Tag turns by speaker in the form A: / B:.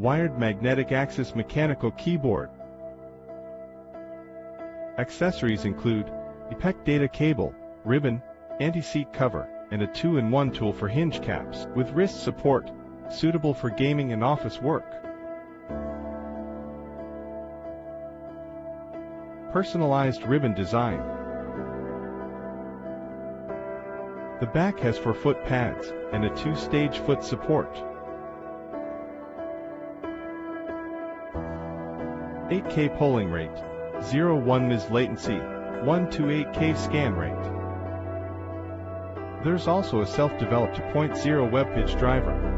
A: wired magnetic axis mechanical keyboard. Accessories include a PEC data cable, ribbon, anti-seat cover, and a 2-in-1 tool for hinge caps with wrist support, suitable for gaming and office work. Personalized ribbon design. The back has 4 foot pads and a 2-stage foot support. 8K polling rate, 0-1 ms latency, 1 to 8K scan rate. There's also a self-developed 2.0 webpage driver.